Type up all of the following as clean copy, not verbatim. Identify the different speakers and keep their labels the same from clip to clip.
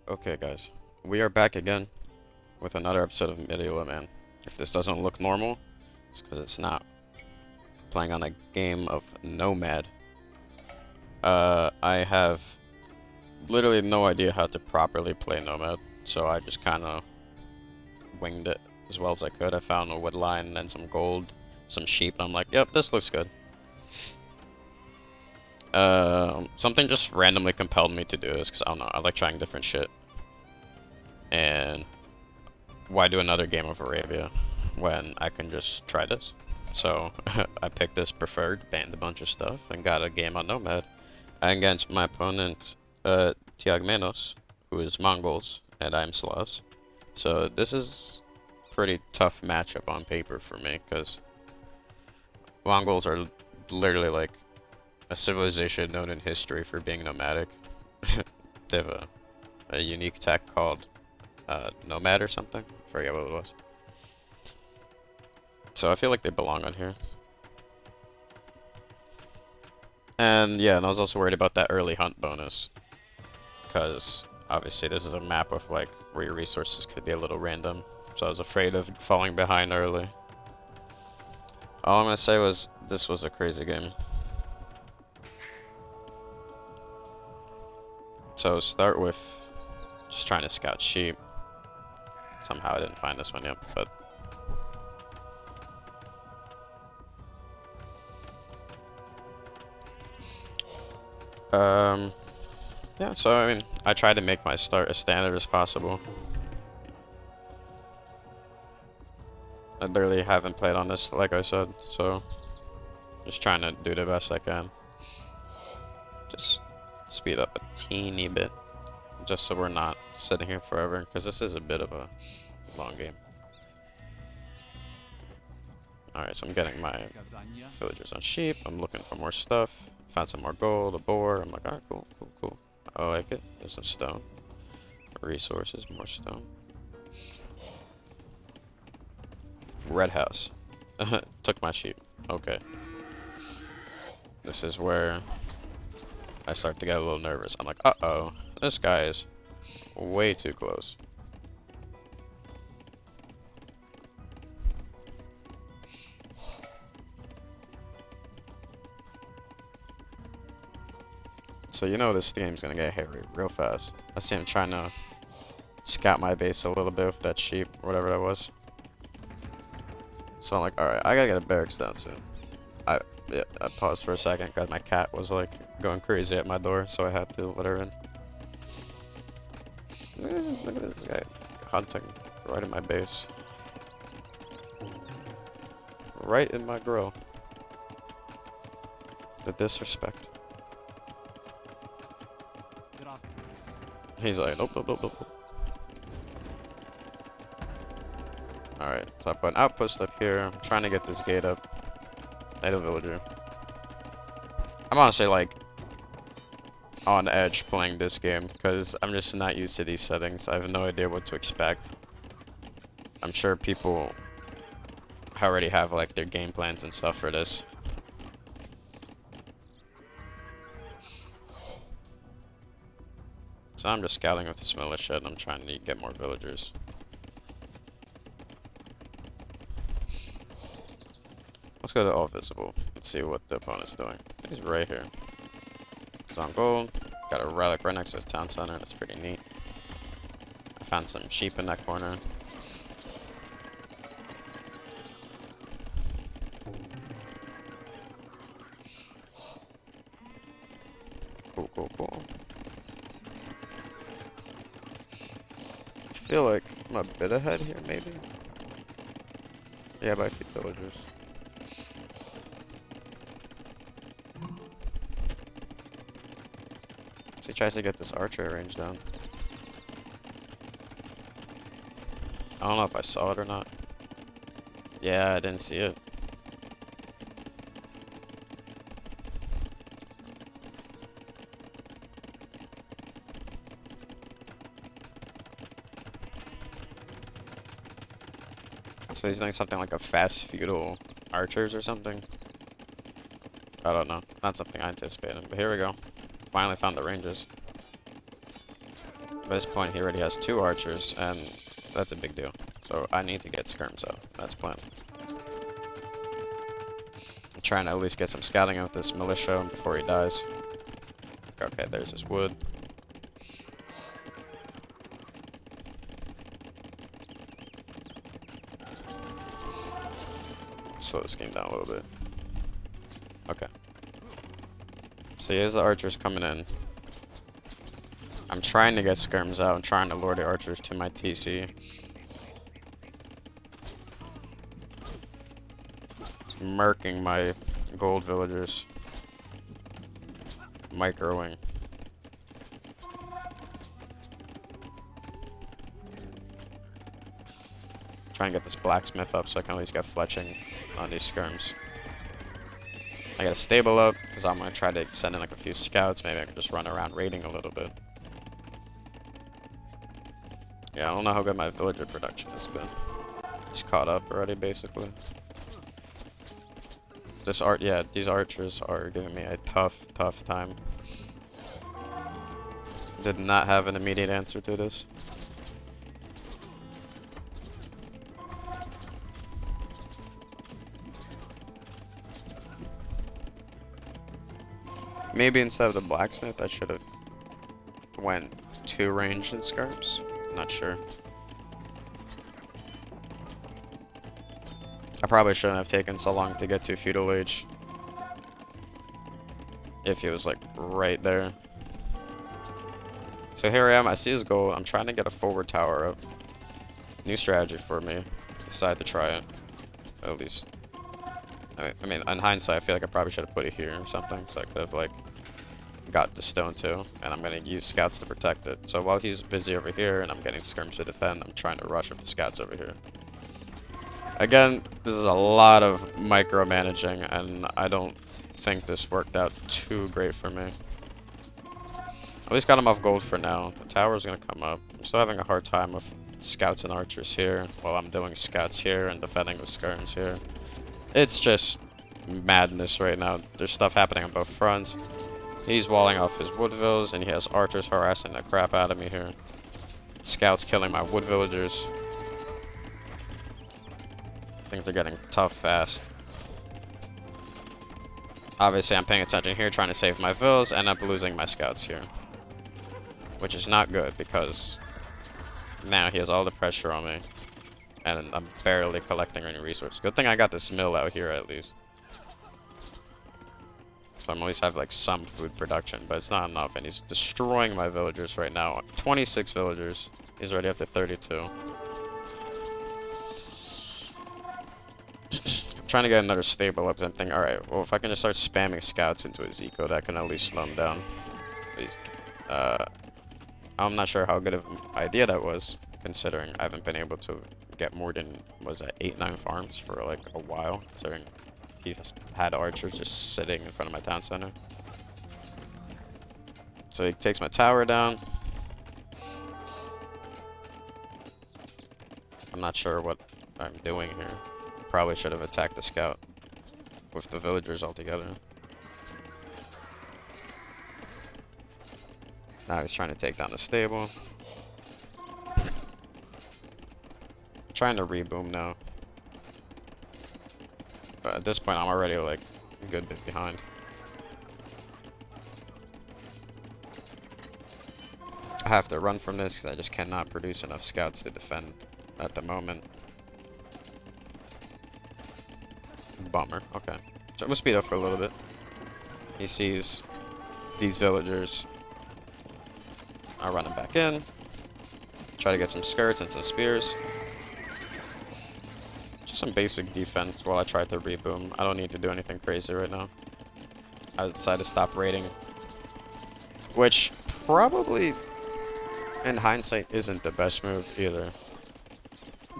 Speaker 1: Okay, guys, we are back again with another episode of Mid-Elo Man. If this doesn't look normal, it's because it's not. Playing on a game of Nomad. I have literally no idea how to properly play Nomad, so I just kind of winged it as well as I could. I found a wood line and some gold, some sheep, and I'm like, yep, this looks good. Something just randomly compelled me to do this because I don't know, I like trying different shit. And why do another game of Arabia when I can just try this? So I picked this preferred, banned a bunch of stuff, and got a game on Nomad against my opponent, Tiagmenos, who is Mongols, and I'm Slavs. So this is pretty tough matchup on paper for me, because Mongols are literally like a civilization known in history for being nomadic. They have a unique tech called Nomad or something. I forget what it was. So I feel like they belong on here. And yeah, and I was also worried about that early hunt bonus, because obviously this is a map with like where your resources could be a little random. So I was afraid of falling behind early. All I'm gonna say was this was a crazy game. So start with just trying to scout sheep. Somehow I didn't find this one yet, but yeah, so I mean, I tried to make my start as standard as possible. I barely haven't played on this, like I said, so just trying to do the best I can. Just speed up a teeny bit, just so we're not sitting here forever, because this is a bit of a long game. Alright, so I'm getting my villagers on sheep, I'm looking for more stuff. Found some more gold, a boar. I'm like, alright, cool, cool, cool. I like it. There's some stone. Resources, more stone. Red house. Took my sheep. Okay. This is where I start to get a little nervous. I'm like, uh-oh. This guy is way too close. So you know this game's gonna get hairy real fast. I see him trying to scout my base a little bit with that sheep, or whatever that was. So I'm like, alright, I gotta get a barracks down soon. I paused for a second because my cat was like going crazy at my door, so I had to let her in. Look at this guy hunting right in my base. Right in my grill. The disrespect. He's like, nope, nope, nope, nope. Alright, so I put an outpost up here. I'm trying to get this gate up. Native villager. I'm honestly like on edge playing this game because I'm just not used to these settings. I have no idea what to expect. I'm sure people already have like their game plans and stuff for this. So I'm just scouting with this militia and I'm trying to get more villagers. Let's go to all visible. Let's see what the opponent's doing. He's right here. He's on gold. Got a relic right next to his town center. That's pretty neat. I found some sheep in that corner. Cool, cool, cool. I feel like I'm a bit ahead here, maybe. Yeah, by a few villagers. So he tries to get this archer range down. I don't know if I saw it or not. Yeah, I didn't see it. So he's doing something like a fast feudal archers or something. I don't know. Not something I anticipated. But here we go. Finally found the ranges. By this point, he already has 2 archers, and that's a big deal. So I need to get skirms out. That's the plan. I'm trying to at least get some scouting out this militia before he dies. Okay, there's his wood. Slow this game down a little bit. Okay. So here's the archers coming in. I'm trying to get skirms out. I'm trying to lure the archers to my TC. Murking my gold villagers. Microwing. Try and get this blacksmith up so I can at least get fletching on these skirms. I got a stable up because I'm going to try to send in like a few scouts. Maybe I can just run around raiding a little bit. Yeah, I don't know how good my villager production has been. It's caught up already, basically. These archers are giving me a tough time. Did not have an immediate answer to this. Maybe instead of the blacksmith, I should have went 2 ranged and skirms. Not sure. I probably shouldn't have taken so long to get to feudal age. If he was like right there. So here I am. I see his goal. I'm trying to get a forward tower up. New strategy for me. Decided to try it. At least. I mean, in hindsight, I feel like I probably should have put it here or something, so I could have like got the stone too. And I'm gonna use scouts to protect it. So while he's busy over here and I'm getting skirms to defend, I'm trying to rush with the scouts over here. Again, this is a lot of micromanaging, and I don't think this worked out too great for me. At least got him off gold for now. The tower's gonna come up. I'm still having a hard time with scouts and archers here, while I'm doing scouts here and defending with skirms here. It's just madness right now. There's stuff happening on both fronts. He's walling off his wood villas, and he has archers harassing the crap out of me here. Scouts killing my wood villagers. Things are getting tough fast. Obviously, I'm paying attention here, trying to save my villas, end up losing my scouts here. Which is not good, because now he has all the pressure on me. And I'm barely collecting any resources. Good thing I got this mill out here, at least. So I'm at least have, like, some food production, but it's not enough. And he's destroying my villagers right now. 26 villagers. He's already up to 32. Trying to get another stable up and think, alright, well, if I can just start spamming scouts into his eco, that can at least slow him down. I'm not sure how good of an idea that was, considering I haven't been able to get more than, was that 8-9 farms for like a while, considering he has had archers just sitting in front of my town center. So he takes my tower down. I'm not sure what I'm doing here. Probably should have attacked the scout with the villagers altogether. Now he's trying to take down the stable. Trying to reboom now. But at this point, I'm already like a good bit behind. I have to run from this because I just cannot produce enough scouts to defend at the moment. Bummer. Okay. So we'll speed up for a little bit. He sees these villagers. I'll run him back in. Try to get some skirts and some spears. Just some basic defense while I try to reboom. I don't need to do anything crazy right now. I decided to stop raiding. Which probably, in hindsight, isn't the best move either.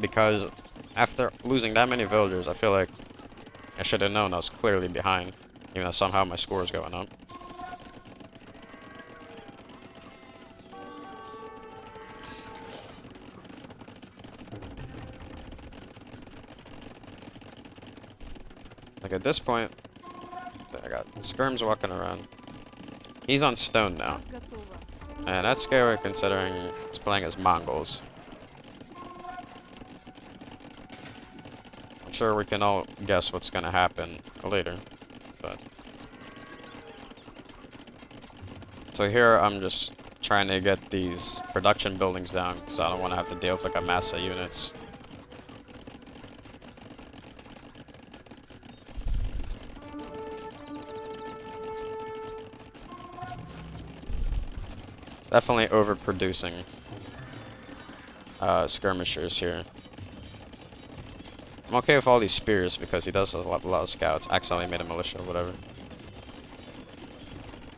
Speaker 1: Because after losing that many villagers, I feel like I should have known I was clearly behind, even though somehow my score is going up. Like at this point, I got skirms walking around. He's on stone now. And that's scary considering playing as Mongols. I'm sure we can all guess what's gonna happen later, but... So here I'm just trying to get these production buildings down, because I don't want to have to deal with like a mass of units. Definitely overproducing skirmishers here. I'm okay with all these spears because he does a lot of scouts. Accidentally made a militia or whatever.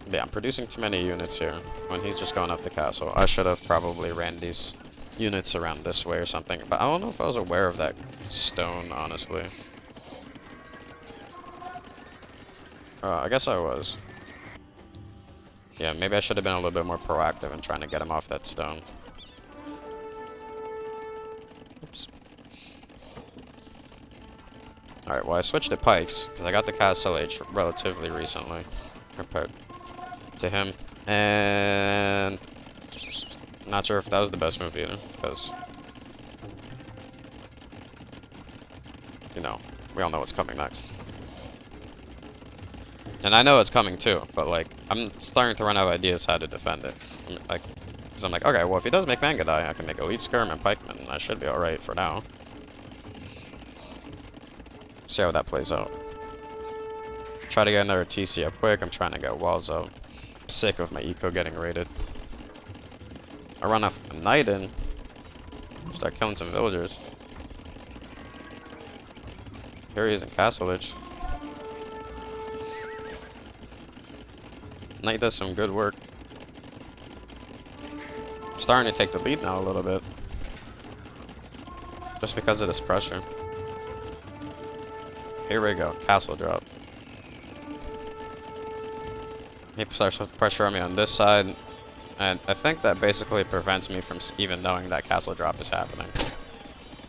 Speaker 1: But yeah, I'm producing too many units here when he's just going up the castle. I should have probably ran these units around this way or something. But I don't know if I was aware of that stone, honestly. I guess I was. Yeah, maybe I should have been a little bit more proactive in trying to get him off that stone. Oops. Alright, well I switched to pikes, because I got the Castle Age relatively recently, compared to him. And... not sure if that was the best move either, because... you know, we all know what's coming next. And I know it's coming too, but like, I'm starting to run out of ideas how to defend it. Because I'm like, okay, well if he does make Mangadai, I can make Elite Skirm and Pikemen, and I should be alright for now. See how that plays out. Try to get another TC up quick, I'm trying to get walls out. I'm sick of my eco getting raided. I run off a knight in, start killing some villagers. Here he is in Castle Edge. Knight does some good work. I'm starting to take the lead now a little bit. Just because of this pressure. Here we go, castle drop. He starts with pressure on me on this side. And I think that basically prevents me from even knowing that castle drop is happening.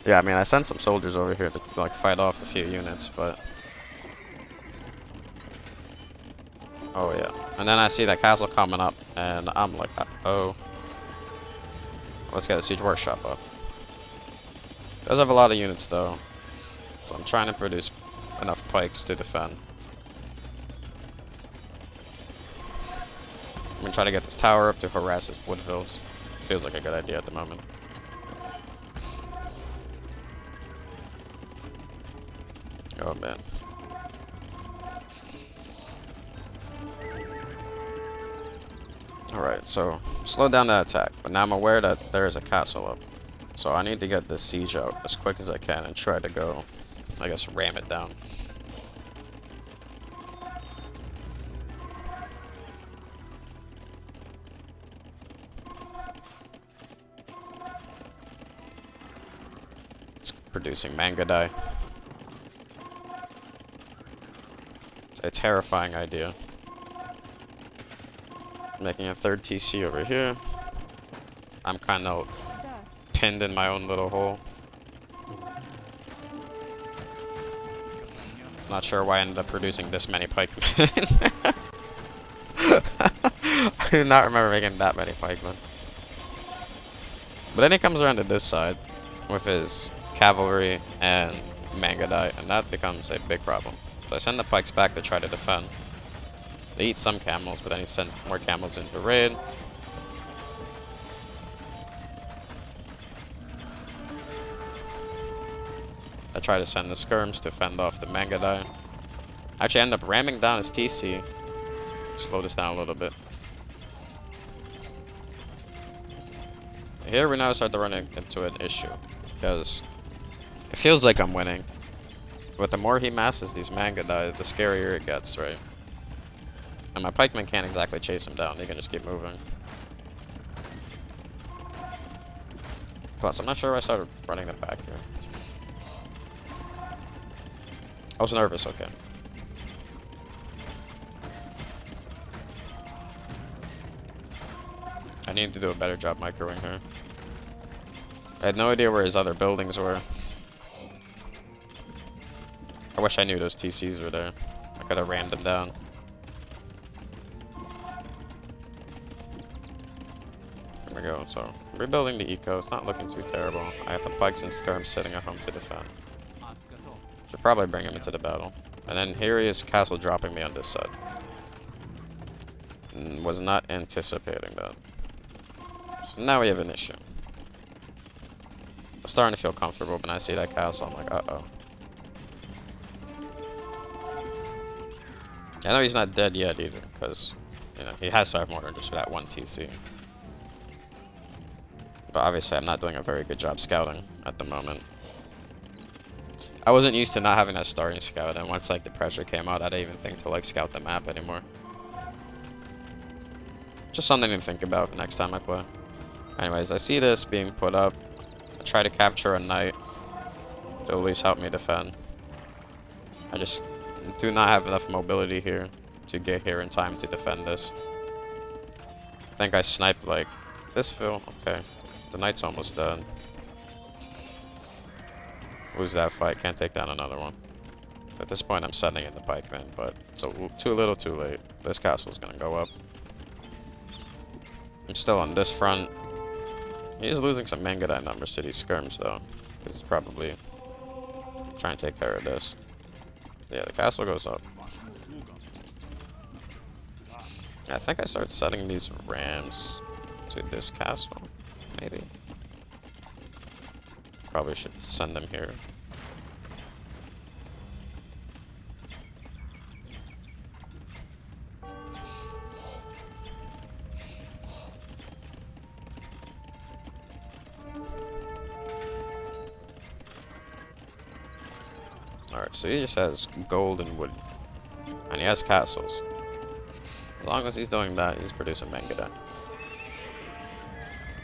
Speaker 1: Yeah, I mean, I sent some soldiers over here to like fight off a few units, but... oh yeah. And then I see that castle coming up, and I'm like, uh-oh. Let's get a siege workshop up. Does have a lot of units though, so I'm trying to produce enough pikes to defend. I'm gonna try to get this tower up to harass his woodvilles. Feels like a good idea at the moment. Oh man. Alright, so slow down that attack, but now I'm aware that there is a castle up. So I need to get this siege out as quick as I can and try to go, I guess, ram it down. It's producing Mangadai. It's a terrifying idea. Making a third TC over here. I'm kind of pinned in my own little hole. Not sure why I ended up producing this many pikemen. I do not remember making that many pikemen. But then he comes around to this side with his cavalry and Mangadai, and that becomes a big problem. So I send the pikes back to try to defend. They eat some camels, but then he sends more camels into raid. I try to send the skirms to fend off the Mangadai. I actually end up ramming down his TC. Slow this down a little bit. Here we now start to run into an issue, because it feels like I'm winning. But the more he masses these Mangadai, the scarier it gets, right? And my pikemen can't exactly chase him down, they can just keep moving. Plus, I'm not sure why I started running them back here. I was nervous, okay. I need to do a better job microing here. I had no idea where his other buildings were. I wish I knew those TCs were there. I could have rammed them down. There we go, so rebuilding the eco. It's not looking too terrible. I have the pikes and skirms sitting at home to defend. Should probably bring him into the battle. And then here he is, castle dropping me on this side. Was not anticipating that. So now we have an issue. I'm starting to feel comfortable when I see that castle. I'm like, uh-oh. I know he's not dead yet either, because, you know, he has to have more than just that one TC. But obviously I'm not doing a very good job scouting at the moment. I wasn't used to not having that starting scout, and once like the pressure came out, I didn't even think to like scout the map anymore. Just something to think about the next time I play. Anyways, I see this being put up. I try to capture a knight to at least help me defend. I just do not have enough mobility here to get here in time to defend this. I think I sniped like this fill. Okay, the knight's almost dead. Lose that fight, can't take down another one. At this point I'm sending in the pikemen, but it's too little too late. This castle's gonna go up. I'm still on this front. He's losing some Mangadite numbers to these skirms though. He's probably trying to take care of this. Yeah, the castle goes up. I think I start setting these rams to this castle, maybe. Probably should send them here. Alright, so he just has gold and wood. And he has castles. As long as he's doing that, he's producing Mangadite.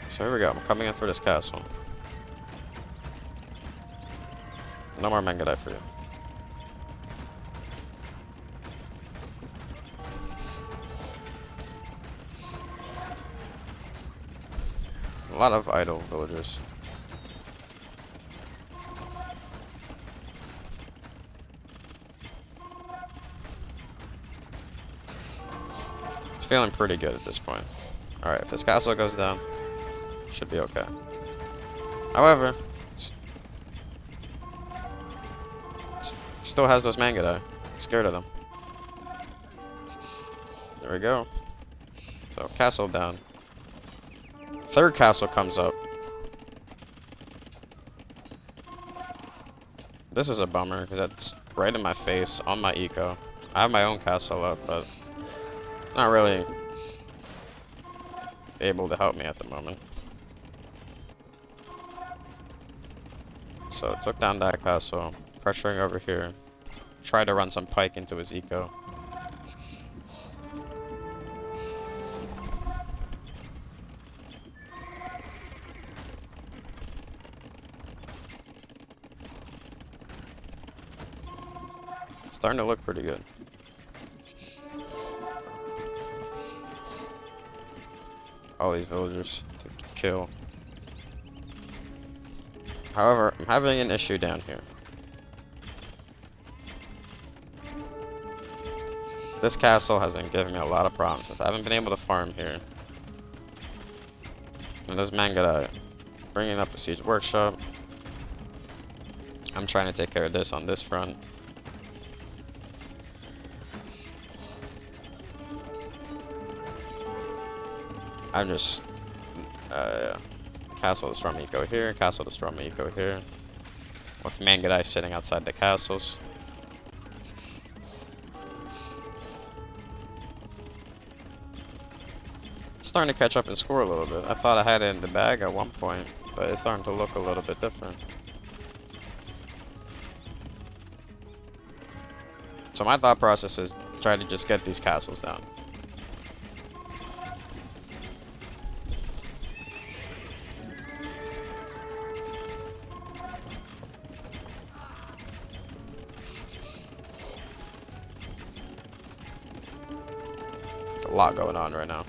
Speaker 1: So here we go, I'm coming in for this castle. No more Mangadite for you. A lot of idle villagers. It's feeling pretty good at this point. Alright, if this castle goes down, should be okay. However, still has those Mangadite. I'm scared of them. There we go. So, castle down. Third castle comes up. This is a bummer, because that's right in my face, on my eco. I have my own castle up, but not really able to help me at the moment. So, took down that castle. Pressuring over here. Try to run some pike into his eco. It's starting to look pretty good. All these villagers to kill. However, I'm having an issue down here. This castle has been giving me a lot of problems since I haven't been able to farm here. And there's Mangadite bringing up a siege workshop. I'm trying to take care of this on this front. I'm just castle destroy me eco here, castle destroy me eco here. With Mangadite sitting outside the castles. Starting to catch up and score a little bit. I thought I had it in the bag at one point, but it's starting to look a little bit different. So my thought process is try to just get these castles down. A lot going on right now.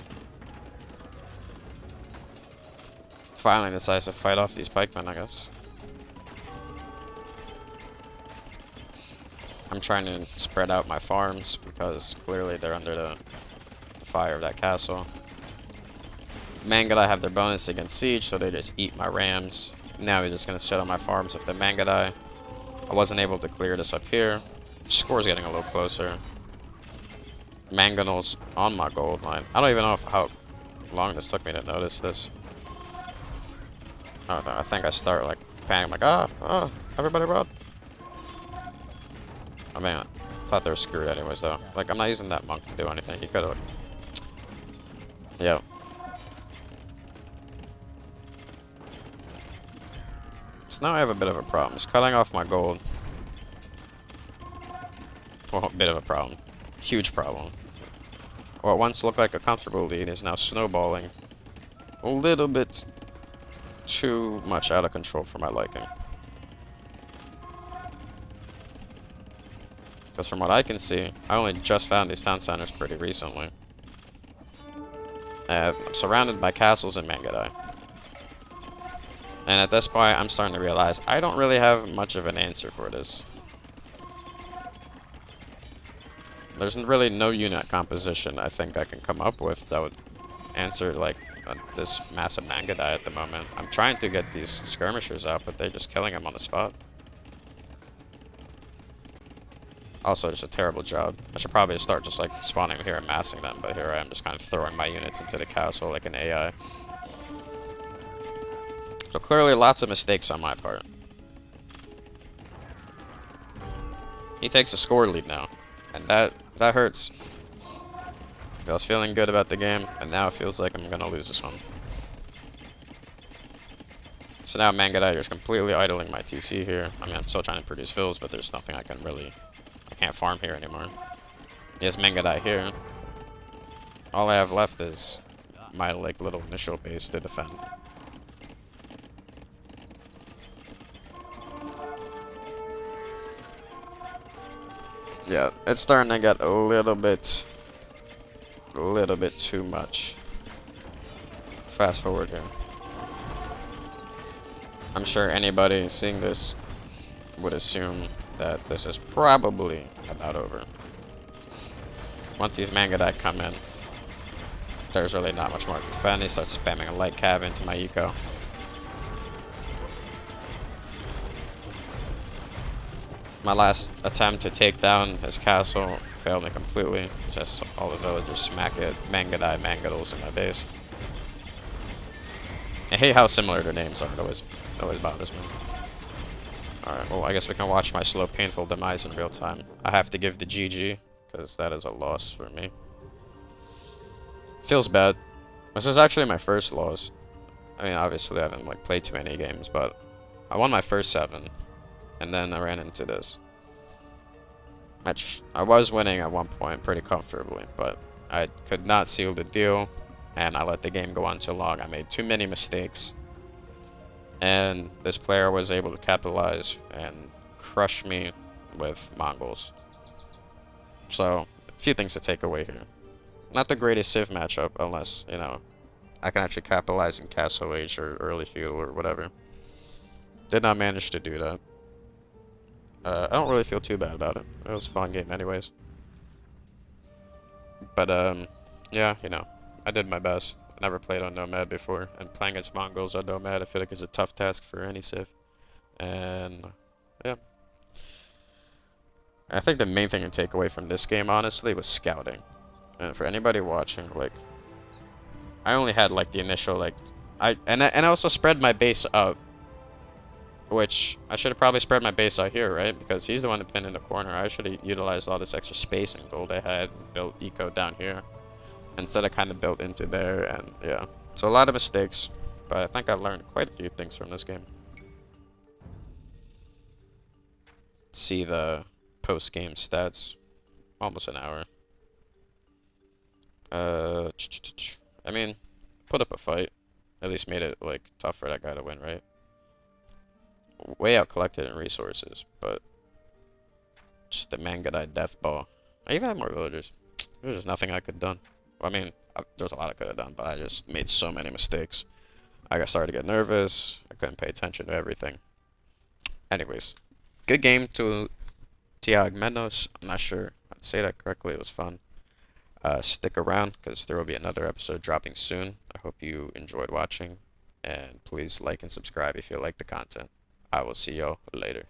Speaker 1: Finally decides to fight off these pikemen, I guess. I'm trying to spread out my farms because clearly they're under the fire of that castle. Mangadai have their bonus against Siege, so they just eat my Rams. Now he's just going to sit on my farms with the Mangadai. I wasn't able to clear this up here. Score's getting a little closer. Mangonel's on my gold line. I don't even know how long this took me to notice this. I think I start like panicking, like, everybody run. I mean, I thought they were screwed anyways though. Like, I'm not using that monk to do anything. He could have. Yep. So now I have a bit of a problem. It's cutting off my gold. Well, a bit of a problem. Huge problem. What once looked like a comfortable lead is now snowballing a little bit too much out of control for my liking. Because from what I can see, I only just found these town centers pretty recently. I'm surrounded by castles in Mangadai. And at this point, I'm starting to realize I don't really have much of an answer for this. There's really no unit composition I think I can come up with that would answer, like, this massive Mangadai at the moment. I'm trying to get these skirmishers out, but they're just killing them on the spot. Also, just a terrible job. I should probably start just, like, spawning here and massing them, but here I am just kind of throwing my units into the castle like an AI. So clearly lots of mistakes on my part. He takes a score lead now, and that hurts. I was feeling good about the game, and now it feels like I'm gonna lose this one. So now Mangadai is completely idling my TC here. I mean, I'm still trying to produce fills, but there's nothing I can really... I can't farm here anymore. He has Mangadai here. All I have left is my, like, little initial base to defend. Yeah, it's starting to get a little bit too much. Fast forward here. I'm sure anybody seeing this would assume that this is probably about over. Once these Mangadai come in, there's really not much more to defend. They start spamming a light cav into my eco. My last attempt to take down his castle failed me completely. Just all the villagers smack it. Mangadai Mangadals in my base. I hate how similar their names are. It always bothers me. Alright, well, I guess we can watch my slow, painful demise in real time. I have to give the GG, because that is a loss for me. Feels bad. This is actually my first loss. I mean, obviously I haven't, like, played too many games, but I won my first 7. And then I ran into this. I was winning at one point pretty comfortably, but I could not seal the deal, and I let the game go on too long. I made too many mistakes, and this player was able to capitalize and crush me with Mongols. So, a few things to take away here. Not the greatest Civ matchup, unless, you know, I can actually capitalize in Castle Age or early Feudal or whatever. Did not manage to do that. I don't really feel too bad about it. It was a fun game anyways. But, yeah, you know, I did my best. I never played on Nomad before, and playing against Mongols on Nomad I feel like is a tough task for any Civ. And, yeah. I think the main thing to take away from this game, honestly, was scouting. And for anybody watching, like, I only had, like, the initial, like, I also spread my base up. Which, I should have probably spread my base out here, right? Because he's the one that pinned in the corner. I should have utilized all this extra space and gold I had, built eco down here. Instead, I kind of built into there, and yeah. So a lot of mistakes, but I think I learned quite a few things from this game. Let's see the post-game stats. Almost an hour. I mean, put up a fight. At least made it, like, tough for that guy to win, right? Way out collected in resources, but just the Mangadai death ball. I even had more villagers. There's just nothing I could have done. Well, I mean, there's a lot I could have done, but I just made so many mistakes. I got started to get nervous. I couldn't pay attention to everything. Anyways, good game to Tiag Menos. I'm not sure how to say that correctly. It was fun. Stick around because there will be another episode dropping soon. I hope you enjoyed watching, and please like and subscribe if you like the content. I will see y'all later.